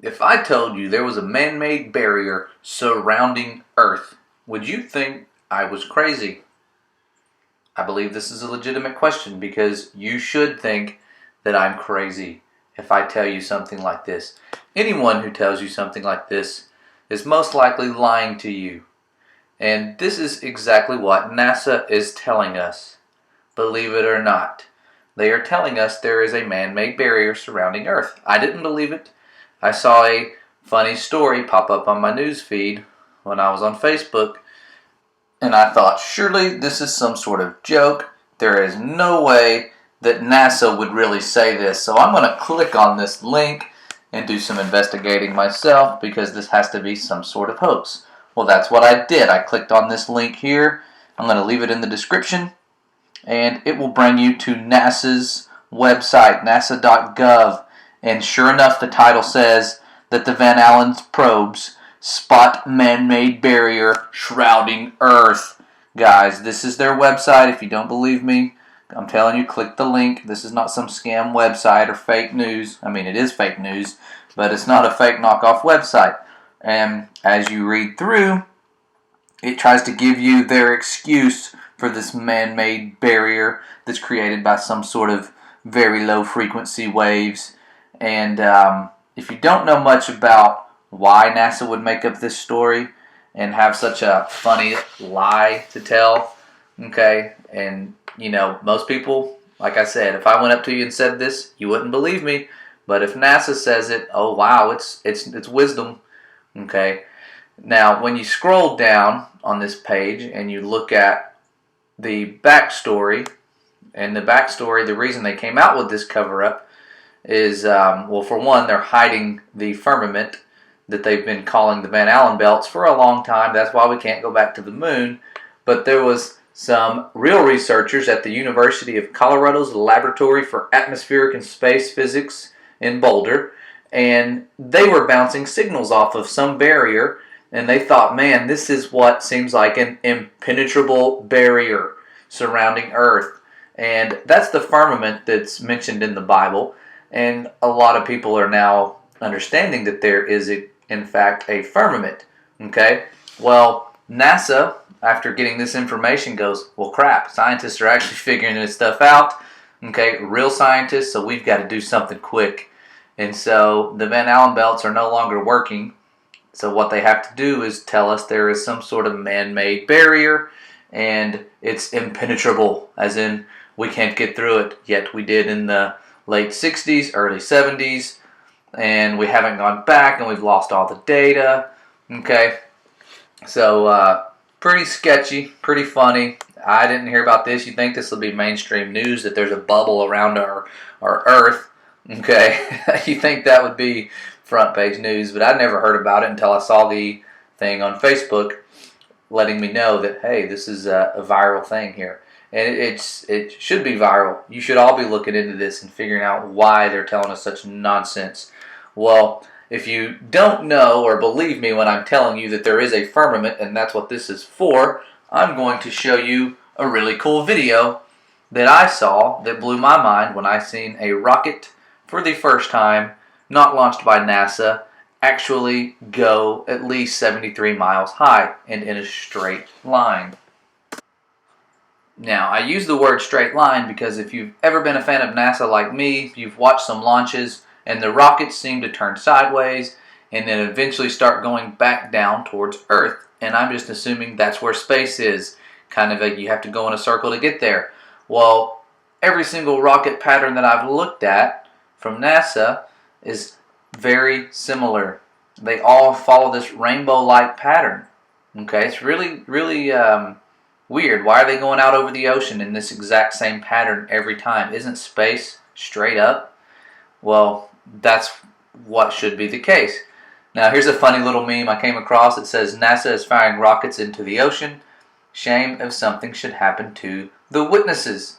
If I told you there was a man-made barrier surrounding Earth, would you think I was crazy? I believe this is a legitimate question because you should think that I'm crazy if I tell you something like this. Anyone who tells you something like this is most likely lying to you. And this is exactly what NASA is telling us. Believe it or not. They are telling us there is a man-made barrier surrounding Earth. I didn't believe it. I saw a funny story pop up on my news feed when I was on Facebook, and I thought, surely this is some sort of joke. There is no way that NASA would really say this. So I'm going to click on this link and do some investigating myself because this has to be some sort of hoax. Well, that's what I did. I clicked on this link here. I'm going to leave it in the description, and it will bring you to NASA's website, nasa.gov. And sure enough, the title says that the Van Allen's probes spot man-made barrier shrouding Earth. Guys, this is their website. If you don't believe me, I'm telling you, click the link. This is not some scam website or fake news. I mean, it is fake news, but it's not a fake knockoff website. And as you read through, it tries to give you their excuse for this man-made barrier that's created by some sort of very low frequency waves. And if you don't know much about why NASA would make up this story and have such a funny lie to tell, okay, and you know, most people, like I said, if I went up to you and said this, you wouldn't believe me. But if NASA says it, oh wow, it's wisdom, okay. Now, when you scroll down on this page and you look at the backstory, the reason they came out with this cover-up is, well, for one, they're hiding the firmament that they've been calling the Van Allen belts for a long time. That's why we can't go back to the moon. But there was some real researchers at the University of Colorado's Laboratory for Atmospheric and Space Physics in Boulder, and they were bouncing signals off of some barrier, and they thought, man, this is what seems like an impenetrable barrier surrounding Earth. And that's the firmament that's mentioned in the Bible. And a lot of people are now understanding that there is, in fact, a firmament. Okay? Well, NASA, after getting this information, goes, well, crap, scientists are actually figuring this stuff out. Okay? Real scientists, so we've got to do something quick. And so the Van Allen belts are no longer working. So what they have to do is tell us there is some sort of man-made barrier, and it's impenetrable, as in we can't get through it. Yet we did in the late 60s, early 70s, and we haven't gone back, and we've lost all the data. Okay, so pretty sketchy, pretty funny. I didn't hear about this. You think this will be mainstream news, that there's a bubble around our Earth. Okay, you think that would be front page news, but I never heard about it until I saw the thing on Facebook letting me know that, hey, this is a viral thing here. And it should be viral. You should all be looking into this and figuring out why they're telling us such nonsense. Well, if you don't know or believe me when I'm telling you that there is a firmament and that's what this is for, I'm going to show you a really cool video that I saw that blew my mind when I seen a rocket for the first time, not launched by NASA, actually go at least 73 miles high and in a straight line. Now, I use the word straight line because if you've ever been a fan of NASA like me, you've watched some launches and the rockets seem to turn sideways and then eventually start going back down towards Earth. And I'm just assuming that's where space is. Kind of you have to go in a circle to get there. Well, every single rocket pattern that I've looked at from NASA is very similar. They all follow this rainbow-like pattern. Okay, it's really weird. Why are they going out over the ocean in this exact same pattern every time? Isn't space straight up? Well, that's what should be the case. Now, here's a funny little meme I came across. It says, NASA is firing rockets into the ocean. Shame if something should happen to the witnesses.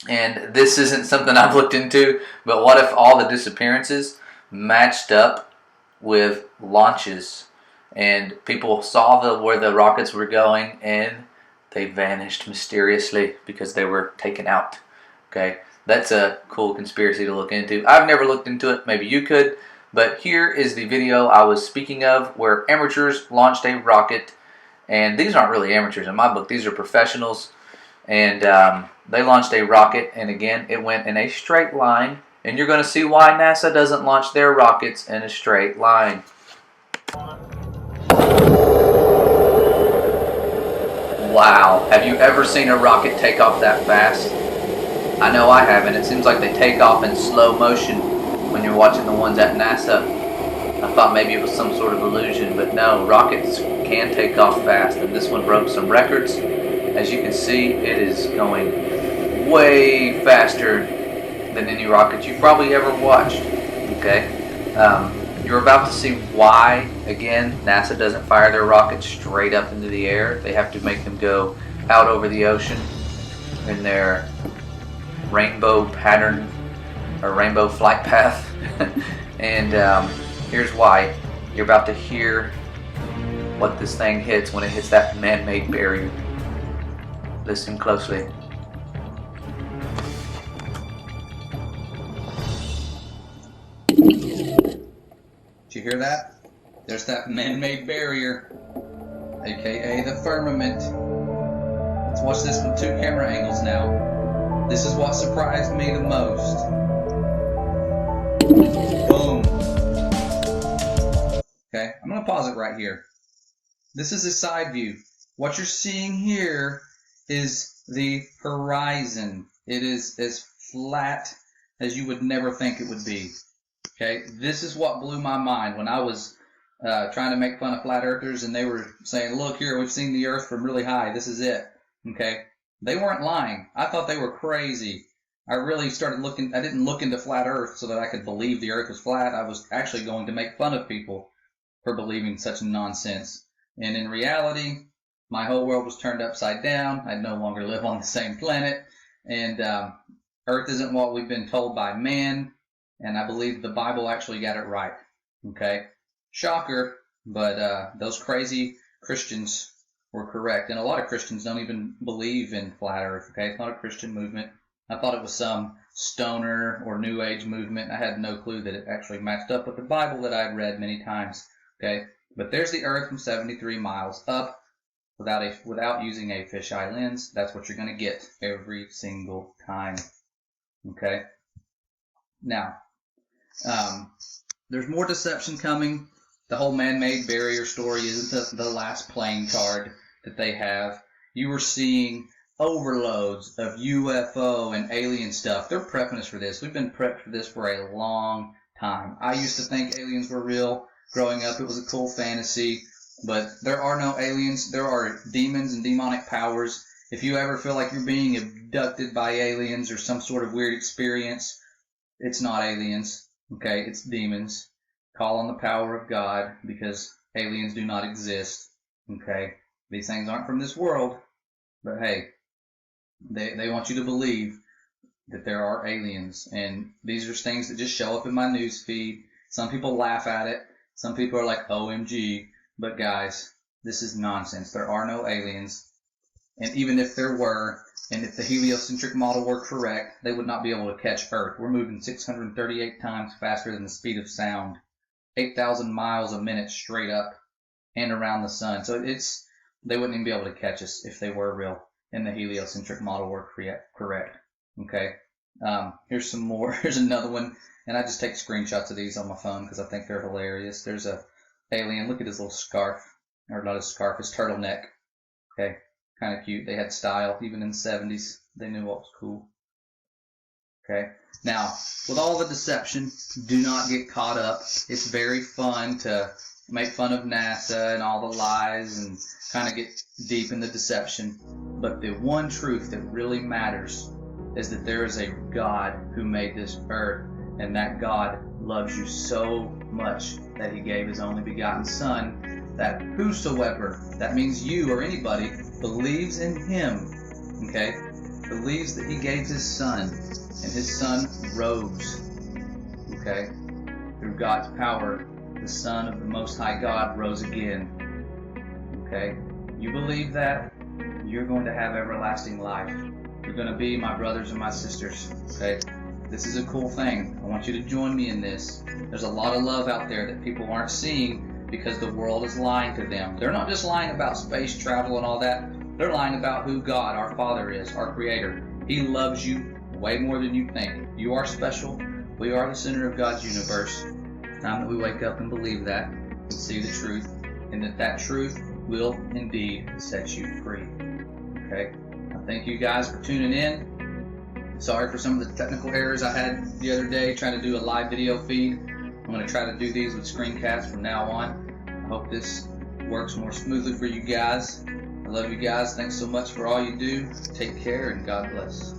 And this isn't something I've looked into, but what if all the disappearances matched up with launches? And people saw where the rockets were going, and they vanished mysteriously because they were taken out. Okay, that's a cool conspiracy to look into. I've never looked into it. Maybe you could, But here is the video I was speaking of where amateurs launched a rocket. And these aren't really amateurs in my book. These are professionals. And they launched a rocket. And again, it went in a straight line. And you're going to see why NASA doesn't launch their rockets in a straight line. Wow. Have you ever seen a rocket take off that fast? I know I haven't. It seems like they take off in slow motion when you're watching the ones at NASA. I thought maybe it was some sort of illusion, but no, rockets can take off fast, and this one broke some records. As you can see, it is going way faster than any rocket you've probably ever watched. Okay, you're about to see why, again, NASA doesn't fire their rockets straight up into the air. They have to make them go out over the ocean in their rainbow pattern or rainbow flight path. And here's why. You're about to hear what this thing hits when it hits that man-made barrier. Listen closely. Did you hear that? There's that man-made barrier, aka the firmament. Let's watch this from 2 camera angles now. This is what surprised me the most. Boom. Okay, I'm going to pause it right here. This is a side view. What you're seeing here is the horizon. It is as flat as you would never think it would be. Okay, this is what blew my mind when I was trying to make fun of flat earthers and they were saying, look here, we've seen the earth from really high. This is it. Okay, they weren't lying. I thought they were crazy. I really started looking, I didn't look into flat earth so that I could believe the earth was flat. I was actually going to make fun of people for believing such nonsense. And in reality, my whole world was turned upside down. I no longer live on the same planet. And earth isn't what we've been told by man. And I believe the Bible actually got it right. Okay? Shocker, but those crazy Christians were correct. And a lot of Christians don't even believe in flat earth. Okay? It's not a Christian movement. I thought it was some stoner or new age movement. I had no clue that it actually matched up with the Bible that I'd read many times. Okay? But there's the earth from 73 miles up without using a fisheye lens. That's what you're going to get every single time. Okay? Now, there's more deception coming. The whole man-made barrier story isn't the last playing card that they have. You were seeing overloads of UFO and alien stuff. They're prepping us for this. We've been prepped for this for a long time. I used to think aliens were real. Growing up, it was a cool fantasy. But there are no aliens. There are demons and demonic powers. If you ever feel like you're being abducted by aliens or some sort of weird experience, it's not aliens. Okay, it's demons. Call on the power of God because aliens do not exist. Okay, these things aren't from this world. But hey, they want you to believe that there are aliens. And these are things that just show up in my news feed. Some people laugh at it. Some people are like, OMG. But guys, this is nonsense. There are no aliens. And even if there were, and if the heliocentric model were correct, they would not be able to catch Earth. We're moving 638 times faster than the speed of sound. 8,000 miles a minute straight up and around the sun. So they wouldn't even be able to catch us if they were real and the heliocentric model were correct. Okay. Here's some more. Here's another one. And I just take screenshots of these on my phone because I think they're hilarious. There's a alien. Look at his little scarf. Or not his scarf, his turtleneck. Okay. Kind of cute. They had style. Even in the 70s, they knew what was cool. Okay. Now, with all the deception, do not get caught up. It's very fun to make fun of NASA and all the lies and kind of get deep in the deception. But the one truth that really matters is that there is a God who made this earth, and that God loves you so much that he gave his only begotten Son, that whosoever, that means you or anybody, believes in him, okay, believes that he gave his Son, and his Son rose, okay, through God's power, the Son of the Most High God rose again, okay, you believe that, you're going to have everlasting life. You're going to be my brothers and my sisters, okay? This is a cool thing. I want you to join me in this. There's a lot of love out there that people aren't seeing because the world is lying to them. They're not just lying about space travel and all that. They're lying about who God, our Father, is, our Creator. He loves you way more than you think. You are special. We are the center of God's universe. It's time that we wake up and believe that and see the truth, and that truth will indeed set you free. Okay? I thank you guys for tuning in. Sorry for some of the technical errors I had the other day trying to do a live video feed. I'm going to try to do these with screencasts from now on. I hope this works more smoothly for you guys. I love you guys. Thanks so much for all you do. Take care and God bless.